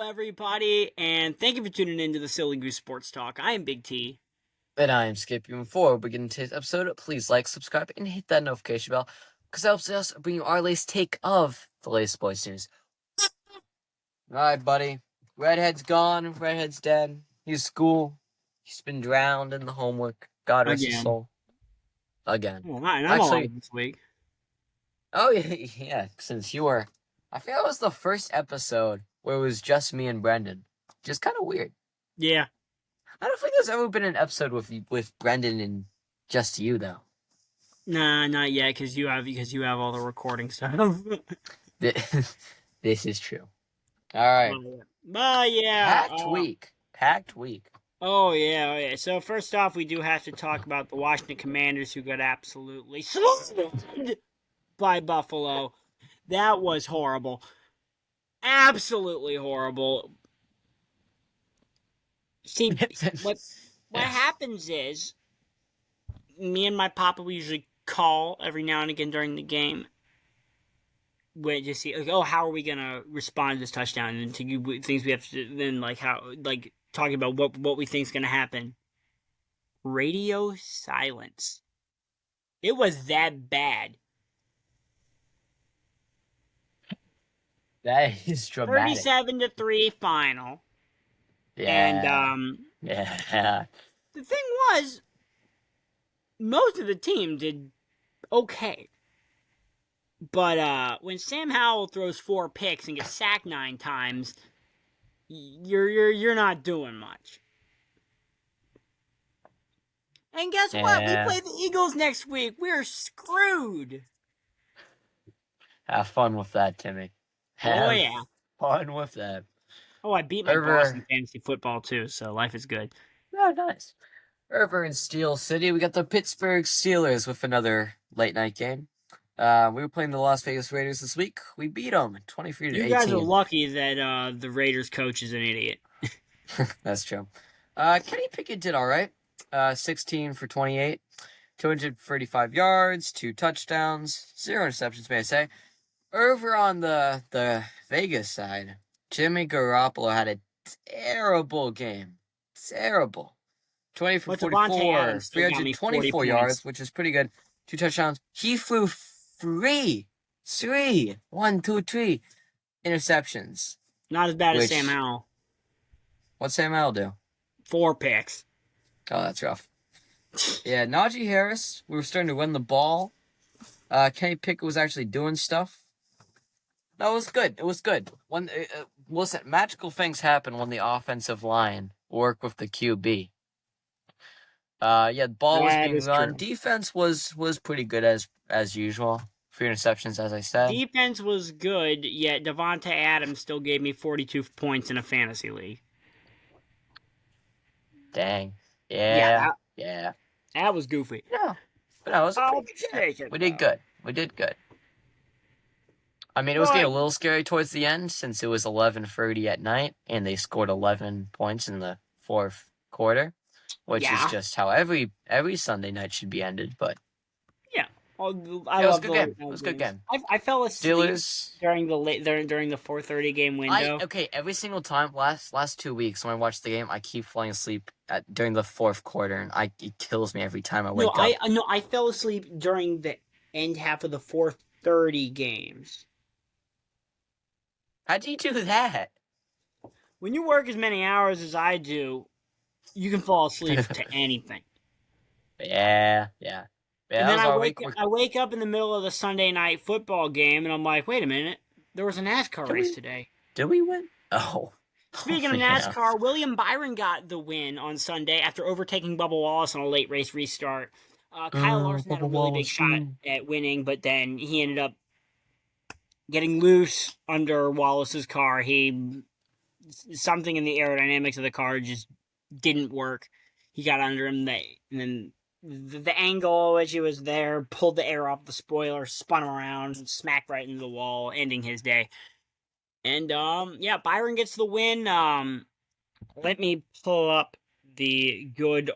Everybody, and thank you for tuning in to the Silly Goose Sports Talk. I am Big T. And I am Skippy. Before we begin today's episode, please like, subscribe, and hit that notification bell, because that helps us bring you our latest take of the latest sports news. Alright, buddy. Redhead's gone. Redhead's dead. He's school. He's been drowned in the homework. God rest his Again. soul. Again. Oh, and I'm alive this week. Oh, yeah, since you were... I think that was the first episode where it was just me and Brendan. Just kind of weird. Yeah. I don't think there's ever been an episode with Brendan and just you, though. Nah, not yet, because you have all the recording stuff. This is true. All right. But yeah. Packed week. Oh, yeah. So first off, we do have to talk about the Washington Commanders, who got absolutely slaughtered by Buffalo. That was horrible. Absolutely horrible. See, what happens is, me and my papa, we usually call every now and again during the game. We just see, like, oh, how are we gonna respond to this touchdown, and to things we have to then talking about what we think's gonna happen. Radio silence. It was that bad. That is dramatic. 37-3 final. Yeah. And yeah. The thing was, most of the team did okay. But when Sam Howell throws 4 picks and gets sacked 9 times, you're not doing much. And guess what? We play the Eagles next week. We're screwed. Have fun with that, Timmy. Have fun with that. Oh, I beat my boss in fantasy football too, so life is good. Oh, nice. Over in Steel City, we got the Pittsburgh Steelers with another late night game. We were playing the Las Vegas Raiders this week. We beat them 23-18. You guys are lucky that the Raiders coach is an idiot. That's true. Kenny Pickett did all right. 16 for 28, 235 yards, 2 touchdowns, 0 interceptions, may I say. Over on the Vegas side, Jimmy Garoppolo had a terrible game. Terrible. 20 for 44, 324 yards, which is pretty good. 2 touchdowns. He threw 3 interceptions. Not as bad as Sam Howell. What's Sam Howell do? 4 picks. Oh, that's rough. Yeah, Najee Harris, we were starting to run the ball. Kenny Pickett was actually doing stuff. No, it was good. It was good. Listen, magical things happen when the offensive line work with the QB. The ball was being run. True. Defense was pretty good as usual. 3 interceptions, as I said. Defense was good, yet Devonta Adams still gave me 42 points in a fantasy league. Dang. Yeah. That was goofy. Yeah. But that was We did good. We did good. I mean, it was getting a little scary towards the end since it was 11:30 at night, and they scored 11 points in the 4th quarter, which is just how every Sunday night should be ended. But yeah, it was a good game. It was a good game. I fell asleep during the 4:30 game window. Every single time last 2 weeks when I watched the game, I keep falling asleep during the 4th quarter, and it kills me every time I wake up. I fell asleep during the end half of the 4:30 games. How'd you do that? When you work as many hours as I do, you can fall asleep to anything. Yeah. And then I wake up in the middle of the Sunday night football game, and I'm like, wait a minute, there was a NASCAR race today. Did we win? Oh. Speaking of NASCAR, William Byron got the win on Sunday after overtaking Bubba Wallace on a late race restart. Kyle Larson had a really big shot at winning, but then he ended up getting loose under Wallace's car. Something in the aerodynamics of the car just didn't work. He got under him, and then the angle which he was there pulled the air off the spoiler, spun him around, and smacked right into the wall, ending his day. And Byron gets the win. Let me pull up the good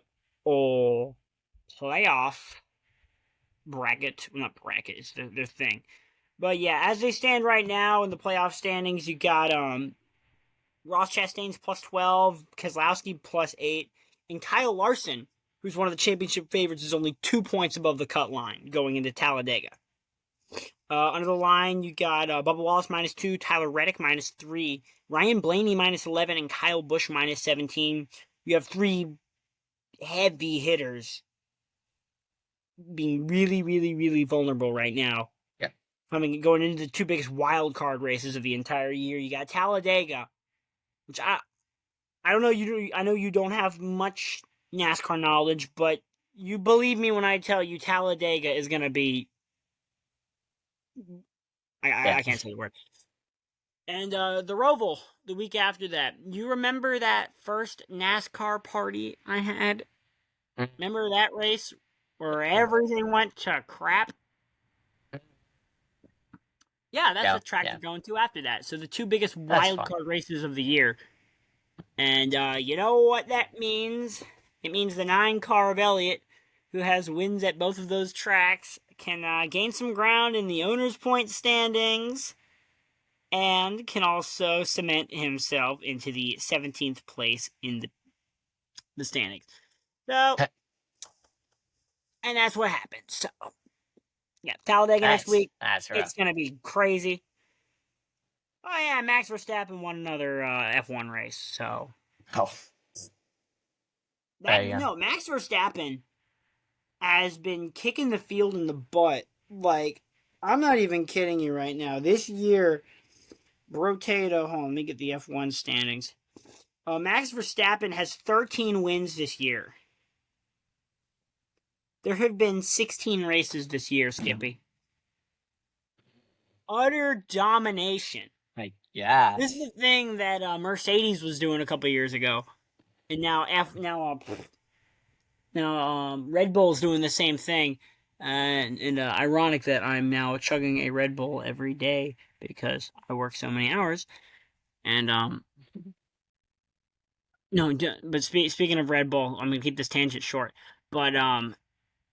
old playoff bracket. Well, not bracket, it's their thing. But yeah, as they stand right now in the playoff standings, you got Ross Chastain's plus 12, Keselowski plus 8, and Kyle Larson, who's one of the championship favorites, is only 2 points above the cut line going into Talladega. Under the line, you got Bubba Wallace minus 2, Tyler Reddick minus 3, Ryan Blaney minus 11, and Kyle Busch minus 17. You have 3 heavy hitters being really, really, really vulnerable right now. Yeah. Going into the 2 biggest wild card races of the entire year. You got Talladega, which I don't know. I know you don't have much NASCAR knowledge, but you believe me when I tell you Talladega is going to be. I can't say the word. And the Roval the week after that. You remember that first NASCAR party I had? Remember that race where everything went to crap? Yeah, that's the track you're going to after that. So the 2 biggest wild card races of the year. And you know what that means? It means the 9 car of Elliott, who has wins at both of those tracks, can gain some ground in the owner's point standings and can also cement himself into the 17th place in the standings. So, and that's what happened. So, yeah, Talladega next week. That's right. It's going to be crazy. Oh, yeah, Max Verstappen won another F1 race, so. Oh. No, Max Verstappen has been kicking the field in the butt. Like, I'm not even kidding you right now. This year, hold on, let me get the F1 standings. Max Verstappen has 13 wins this year. There have been 16 races this year, Skippy. Utter domination. Yeah. This is the thing that Mercedes was doing a couple years ago, and now Red Bull's doing the same thing. And ironic that I'm now chugging a Red Bull every day because I work so many hours. And no, but speaking of Red Bull, I'm gonna keep this tangent short. But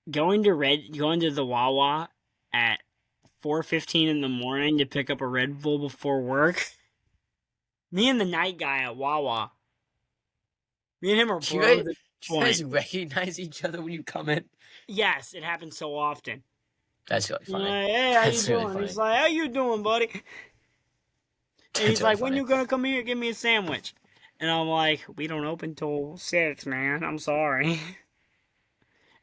going to the Wawa at 4:15 in the morning to pick up a Red Bull before work. Me and the night guy at Wawa. Me and him are bros. Do you guys recognize each other when you come in? Yes, it happens so often. That's really funny. Like, hey, how you doing? Really, he's like, how you doing, buddy? And he's like, when you gonna come here and give me a sandwich? And I'm like, we don't open till 6, man. I'm sorry.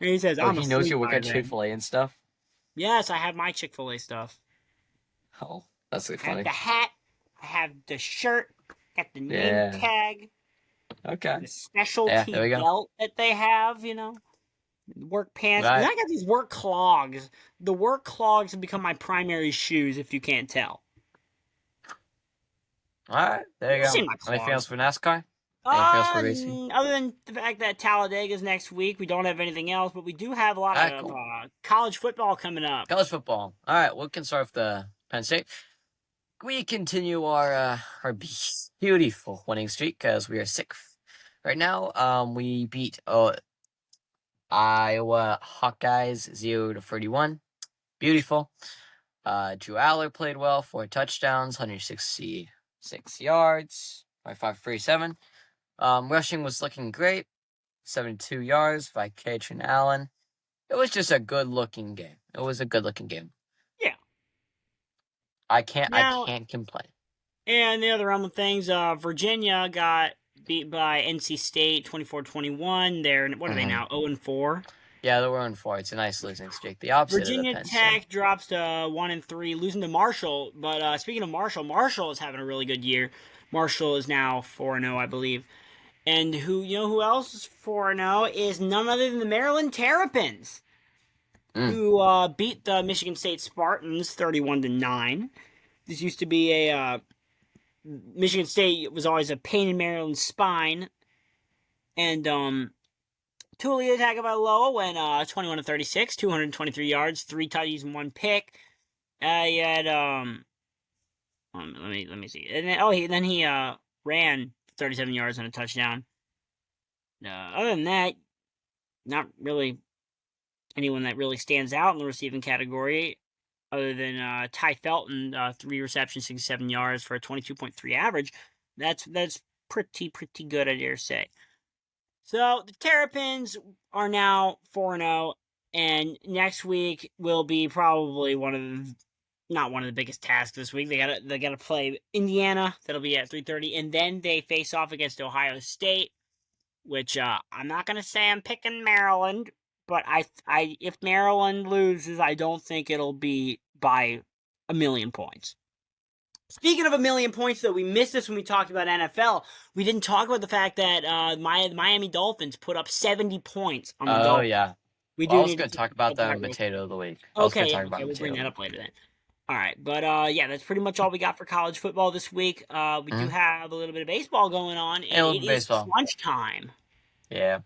And he says, he knows you work at Chick-fil-A and stuff? Yes, I have my Chick-fil-A stuff. Oh, that's really funny. I have the hat. I have the shirt. Got the name tag. Okay. The specialty belt that they have, work pants. Right. And I got these work clogs. The work clogs have become my primary shoes, if you can't tell. All right, there you go. Anything else for NASCAR? Anything else for racing? Other than the fact that Talladega's next week, we don't have anything else, but we do have a lot of college football coming up. College football. All right, we can start with the Penn State. We continue our beautiful winning streak because we are 6th right now. We beat Iowa Hawkeyes 0-31. Beautiful. Drew Aller played well, 4 touchdowns, 166 yards, 5.47. Rushing was looking great, 72 yards by Katrin Allen. It was just a good-looking game. Yeah. I can't complain. And the other realm of things, Virginia got beat by NC State 24-21. They're, what are they now, 0-4? Yeah, they're 0-4. It's a nice losing streak. The opposite Virginia of the Penn Tech State. drops to 1-3, losing to Marshall. But speaking of Marshall is having a really good year. Marshall is now 4-0, I believe. And who else is 4-0 is none other than the Maryland Terrapins, who beat the Michigan State Spartans 31-9. This used to be a Michigan State was always a pain in Maryland's spine, and Tulia Tagovailoa went 21-36, 223 yards, 3 tutties and 1 pick. He had let me see, and then he ran 37 yards and a touchdown. Other than that, not really anyone that really stands out in the receiving category, other than Ty Felton, 3 receptions, 67 yards for a 22.3 average. That's pretty good, I dare say. So the Terrapins are now 4-0, and next week will be probably not one of the biggest tasks this week. They gotta play Indiana. That'll be at 3:30, and then they face off against Ohio State, which I'm not gonna say I'm picking Maryland, but I if Maryland loses, I don't think it'll be by a million points. Speaking of a million points, though, we missed this when we talked about NFL. We didn't talk about the fact that Miami Dolphins put up 70 points on the Oh, Dolphins. yeah. We Well, I do was need going to to talk talk about about that in that real Potato quick. of the Week. Okay, we'll bring that up later then. All right, but yeah, that's pretty much all we got for college football this week. We do have a little bit of baseball going on, and a little it bit of is baseball. crunch time. Yeah.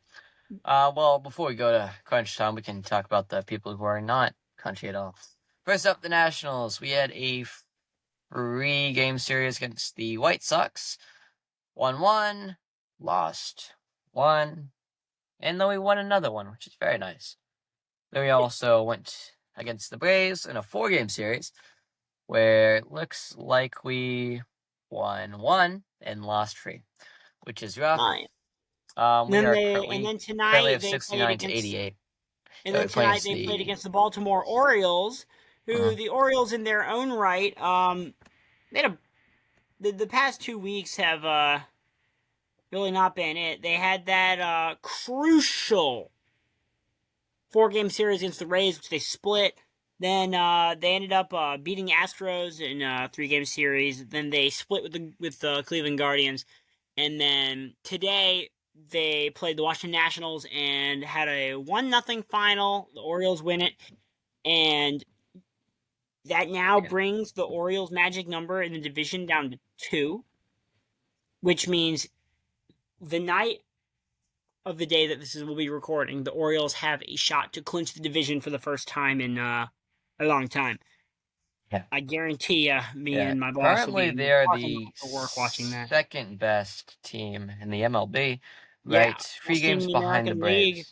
Well, before we go to crunch time, we can talk about the people who are not crunchy at all. First up, the Nationals. We had a 3-game series against the White Sox. 1-1, lost 1, and then we won another one, which is very nice. Then we also went against the Braves in a 4-game series, where it looks like we won 1 and lost 3, which is rough. Right. We And then currently tonight have they played 69 to against 88. And then tonight they played against the Baltimore Orioles, who the Orioles in their own right, they had the past 2 weeks have really not been it. They had that crucial 4-game series against the Rays, which they split. Then they ended up beating Astros in a 3-game series. Then they split with the Cleveland Guardians, and then today they played the Washington Nationals and had a 1-0 final. The Orioles win it, and that now brings the Orioles' magic number in the division down to 2, which means the night of the day that will be recording, the Orioles have a shot to clinch the division for the first time in a long time. Yeah. I guarantee you, and my boss currently will be they are the work watching that. second best team in the MLB, Yeah, right? 3 games behind the Braves. League.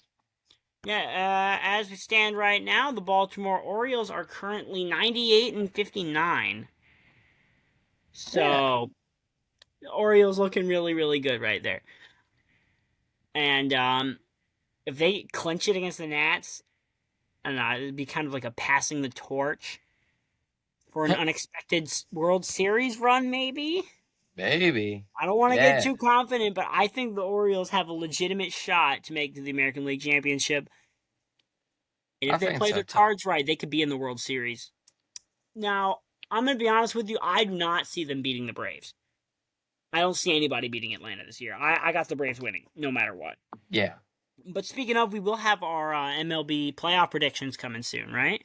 Yeah, as we stand right now, the Baltimore Orioles are currently 98 and 59. So, the Orioles looking really, really good right there. And if they clinch it against the Nats, I don't know, it'd be kind of like a passing the torch for an unexpected World Series run, maybe? Maybe. I don't want to get too confident, but I think the Orioles have a legitimate shot to make the American League Championship. And if they play their cards right, they could be in the World Series. Now, I'm going to be honest with you, I do not see them beating the Braves. I don't see anybody beating Atlanta this year. I got the Braves winning, no matter what. Yeah. But speaking of, we will have our MLB playoff predictions coming soon, right?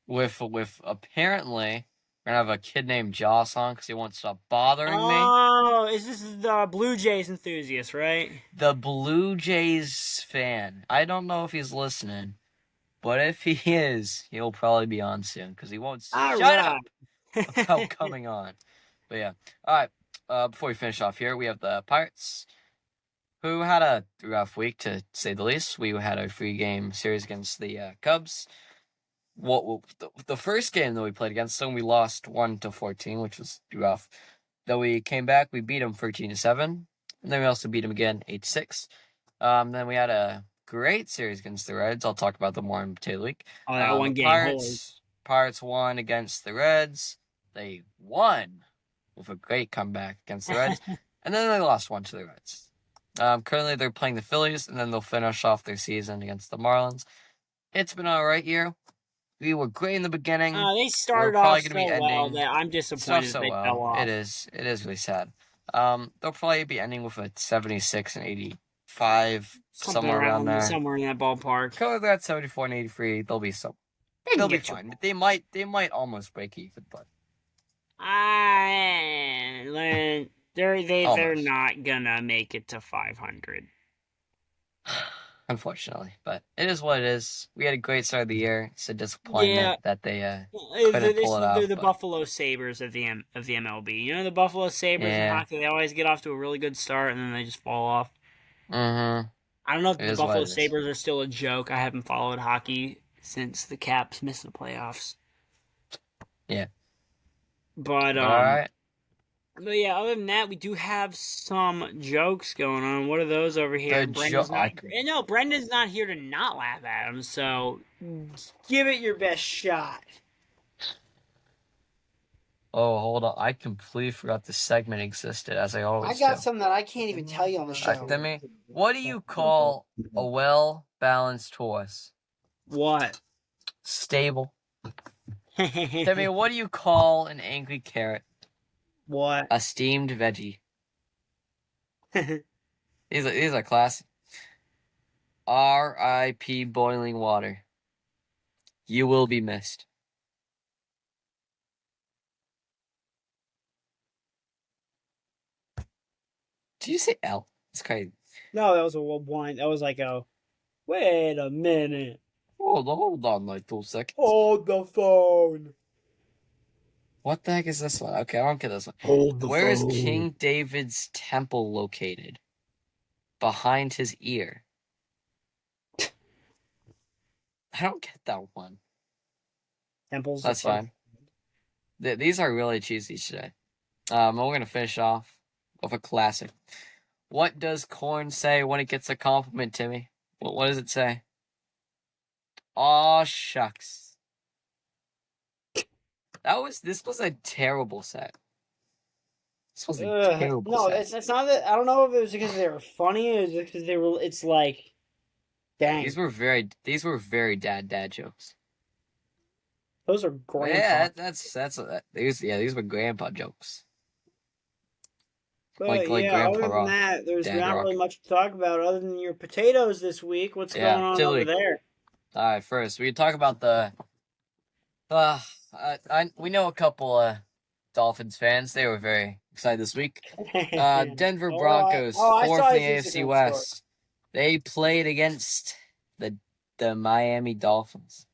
With apparently, we're going to have a kid named Joss on because he wants to stop bothering me. Oh, is this the Blue Jays enthusiast, right? The Blue Jays fan. I don't know if he's listening, but if he is, he'll probably be on soon because he won't shut up about coming on. But yeah. All right. Before we finish off here, we have the Pirates, who had a rough week, to say the least. We had a 3-game series against the Cubs. The first game that we played against them, we lost 1-14, which was rough. Then we came back, we beat them 13-7, and then we also beat them again 8-6. Then we had a great series against the Reds. I'll talk about them more in Potato Week. Oh, that one game. Pirates won against the Reds. They won with a great comeback against the Reds, and then they lost 1 to the Reds. Currently, they're playing the Phillies, and then they'll finish off their season against the Marlins. It's been all right year. We were great in the beginning. They started off so well that I'm disappointed they fell off. It is really sad. They'll probably be ending with a 76 and 85, somewhere around there. Somewhere in that ballpark. Color that 74 and 83, they'll be fine. They might almost break even, but they're not gonna make it to 500. Unfortunately, but it is what it is. We had a great start of the year. It's a disappointment that they couldn't pull it off. They're the Buffalo Sabres of the MLB. You know, the Buffalo Sabres in hockey, they always get off to a really good start and then they just fall off. Mm-hmm. I don't know if the Buffalo Sabres are still a joke. I haven't followed hockey since the Caps missed the playoffs. Yeah. But all right. But yeah, other than that, we do have some jokes going on. What are those over here? No, Brendan's not here to not laugh at him. So give it your best shot. Oh, hold on. I completely forgot this segment existed, as I always do. I got something that I can't even tell you on the show. Demi, what do you call a well-balanced horse? What? Stable. Demi, what do you call an angry carrot? What? A steamed veggie. These are classic. R.I.P. boiling water. You will be missed. Did you say L? It's crazy. No, that was a one. That was like a. Wait a minute. Hold on, like 2 seconds. Hold the phone. What the heck is this one? Okay, I don't get this one. Hold the Where phone. is King David's temple located? Behind his ear. I don't get that one. Temples. That's fine. These are really cheesy today. We're gonna finish off with a classic. What does corn say when it gets a compliment, Timmy? What does it say? Aw, shucks. This was a terrible set. This was a terrible No, set. it's not that. I don't know if it was because they were funny or just because they were. It's like, dang. These were very dad jokes. Those are grandpa. Yeah, these were grandpa jokes. But like yeah, Grandpa other Rock. than that, there's Dad not Rock. really much to talk about other than your potatoes this week. What's going on over there? All right, first we talk about the. We know a couple Dolphins fans. They were very excited this week. Denver Broncos, fourth in the AFC West. They played against the Miami Dolphins.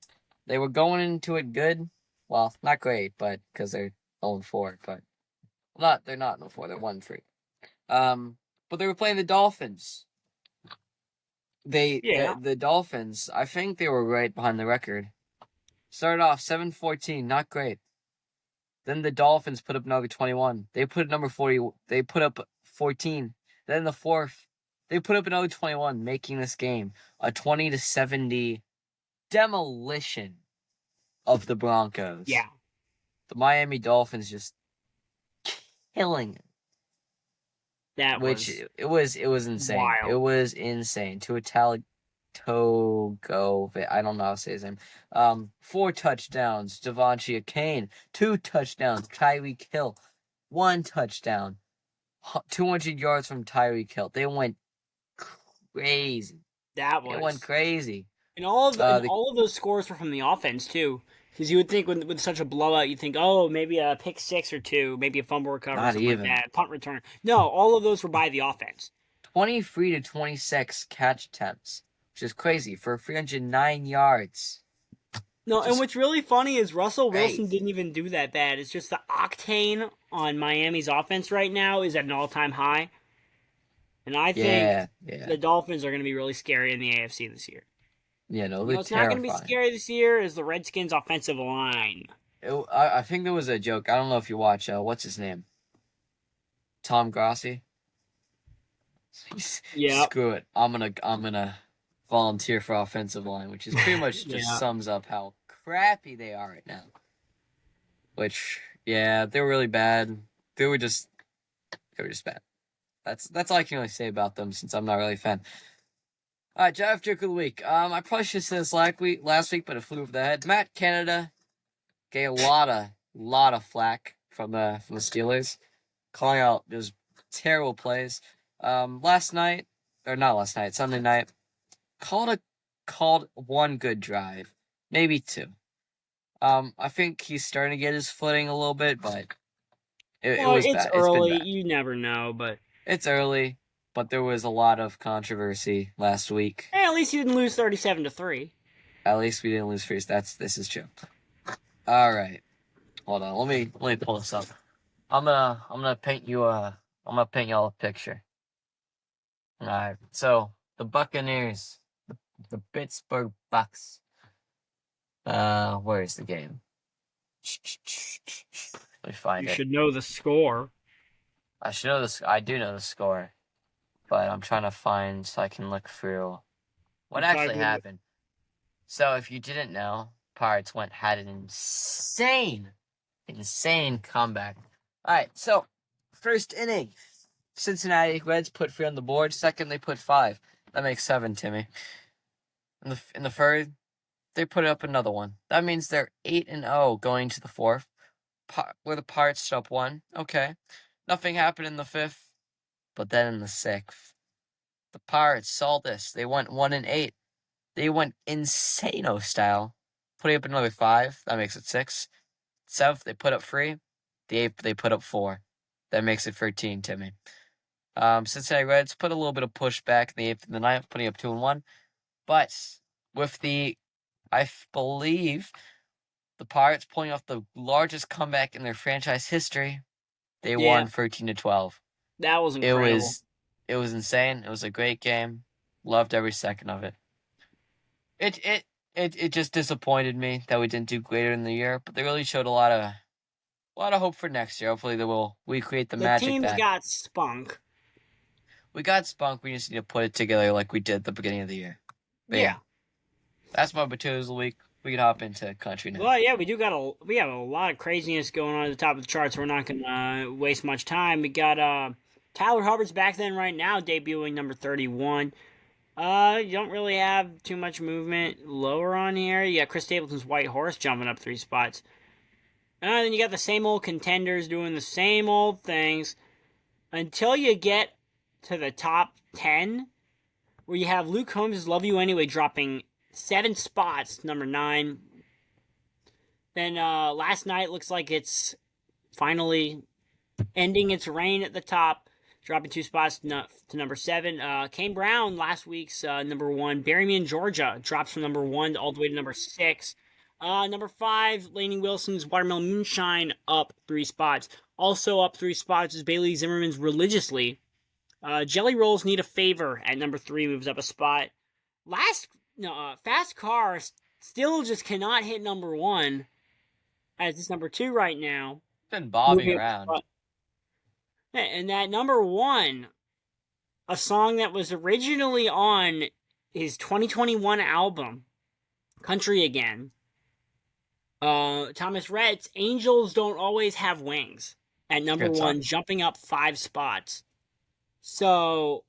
They were going into it good. Well, not great, but because they're 0-4, but they're not 0-4. They're 1-3. But they were playing the Dolphins. The Dolphins, I think they were right behind the record. Started off 7-14, not great. Then the Dolphins put up another 21. They put number 40. They put up 14. Then the fourth, they put up another 21, making this game a 20-70 demolition of the Broncos. Yeah. The Miami Dolphins just killing it. It was insane. Wild. It was insane. Togo, I don't know how to say his name. 4 touchdowns. Devontae Kane, 2 touchdowns. Tyreek Hill, 1 touchdown. 200 yards from Tyreek Hill. They went crazy. It went crazy. And all of those scores were from the offense too. Because you would think with such a blowout, you'd think, oh, maybe a pick 6 or 2, maybe a fumble recovery, something like that, punt return. No, all of those were by the offense. 23-26 catch attempts, which is crazy for 309 yards. No, and what's really funny is Russell Wilson didn't even do that bad. It's just the octane on Miami's offense right now is at an all-time high. And I think the Dolphins are going to be really scary in the AFC this year. Yeah, no, what's not going to be scary this year is the Redskins' offensive line. I think there was a joke. I don't know if you watch. What's his name? Tom Grossi. Yeah. Screw it. I'm gonna volunteer for offensive line, which is pretty much just sums up how crappy they are right now. Which, yeah, they were really bad. They were just bad. That's all I can really say about them since I'm not really a fan. All right, Jeff Joke of the Week. I probably should have said this last week, but it flew over the head. Matt Canada gave a lot of flack from the Steelers, calling out just terrible plays. Sunday night, called one good drive, maybe 2. I think he's starting to get his footing a little bit, but it was bad. It's early. You never know, but it's early. But there was a lot of controversy last week. Hey, at least you didn't lose 37-3. At least we didn't lose first. This is true. All right, hold on. Let me pull this up. I'm gonna paint you all a picture. All right. So the Buccaneers, the Pittsburgh Bucks. Where is the game? Let me find it. You should know the score. I should know this. I do know the score, but I'm trying to find so I can look through what actually happened. So if you didn't know, Pirates had an insane comeback. All right, so first inning, Cincinnati Reds put 3 on the board. Second, they put 5. That makes 7, Timmy. In the third, they put up another one. That means they're 8-0 going to the fourth, where the Pirates shut up 1. Okay, nothing happened in the fifth, but then in the sixth, the Pirates saw this. They went 1-8. They went insano style, putting up another 5. That makes it 6. Seventh, they put up 3. The eighth, they put up 4. That makes it 13, Timmy. Cincinnati Reds put a little bit of pushback in the 8th and the ninth, putting up 2-1. But with I believe, the Pirates pulling off the largest comeback in their franchise history, they won 13-12. That was incredible. It was insane. It was a great game. Loved every second of it. It just disappointed me that we didn't do greater in the year, but they really showed a lot of hope for next year. Hopefully they will recreate the magic. The team's got spunk. We got spunk. We just need to put it together like we did at the beginning of the year. But yeah. That's my potatoes of the week. We can hop into country now. Well, yeah, we have a lot of craziness going on at the top of the charts. We're not gonna waste much time. We got Tyler Hubbard's back then right now, debuting number 31. You don't really have too much movement lower on here. You got Chris Stapleton's White Horse jumping up 3 spots. Then you got the same old contenders doing the same old things until you get to the top 10, where you have Luke Combs' Love You Anyway dropping 7 spots, number 9. Then last night looks like it's finally ending its reign at the top, dropping 2 spots to number 7. Kane Brown, last week's number 1. Bury Me in Georgia drops from number 1 all the way to number 6. Number 5, Lainey Wilson's Watermelon Moonshine up 3 spots. Also up 3 spots is Bailey Zimmerman's Religiously. Jelly Rolls Need a Favor at number 3 moves up a spot. Fast Car still just cannot hit number 1, as it's number 2 right now. Been bobbing around. And that number 1, a song that was originally on his 2021 album, Country Again, Thomas Rhett's Angels Don't Always Have Wings at number 1, jumping up 5 spots. So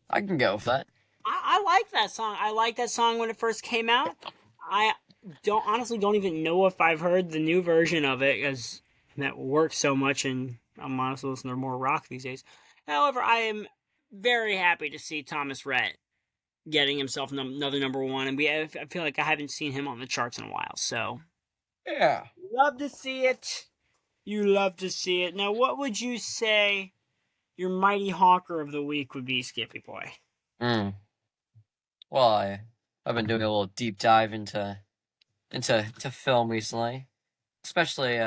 I can go with that. I like that song. I liked that song when it first came out. I don't even know if I've heard the new version of it, because that works so much, and I'm honestly listening to more rock these days. However, I am very happy to see Thomas Rhett getting himself another number 1, and I feel like I haven't seen him on the charts in a while. So yeah, love to see it. You love to see it. Now, what would you say your mighty honker of the week would be, Skippy Boy? Well, I've been doing a little deep dive into film recently, especially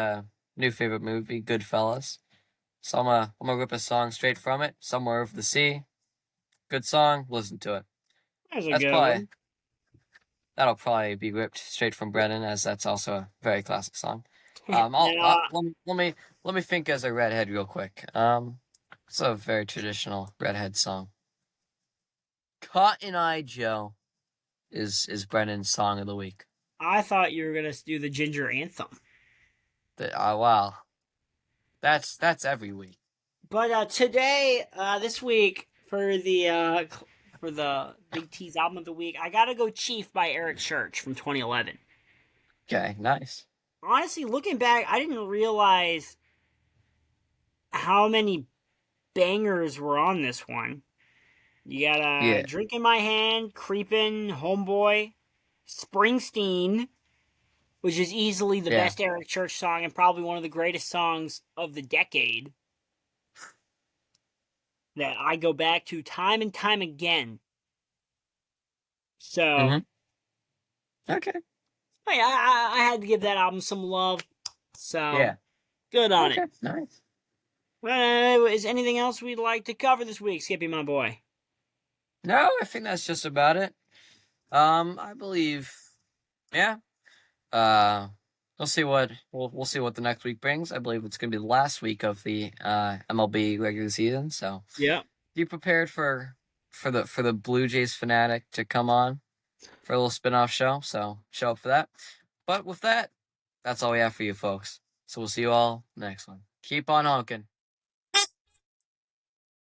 new favorite movie, Goodfellas. So I'm gonna rip a song straight from it, Somewhere Over the Sea. Good song, listen to it. That'll probably be ripped straight from Brennan, as that's also a very classic song. Let me think as a redhead real quick. It's a very traditional redhead song. Cotton Eye Joe is Brennan's song of the week. I thought you were gonna do the Ginger Anthem. Wow. That's every week. But today, this week, for the Big T's album of the week, I gotta go Chief by Eric Church from 2011. Okay, nice. Honestly, looking back, I didn't realize how many bangers were on this one. You got Drink in My Hand, Creepin', Homeboy, Springsteen, which is easily the best Eric Church song and probably one of the greatest songs of the decade that I go back to time and time again. So, okay. I had to give that album some love. So, good on it. Nice. Is anything else we'd like to cover this week, Skippy, my boy? No, I think that's just about it. I believe, let's we'll see what we'll see what the next week brings. I believe it's gonna be the last week of the MLB regular season. So Yeah. be prepared for the Blue Jays fanatic to come on for a little spin-off show. So show up for that. But with that, that's all we have for you folks. So we'll see you all next one. Keep on honking.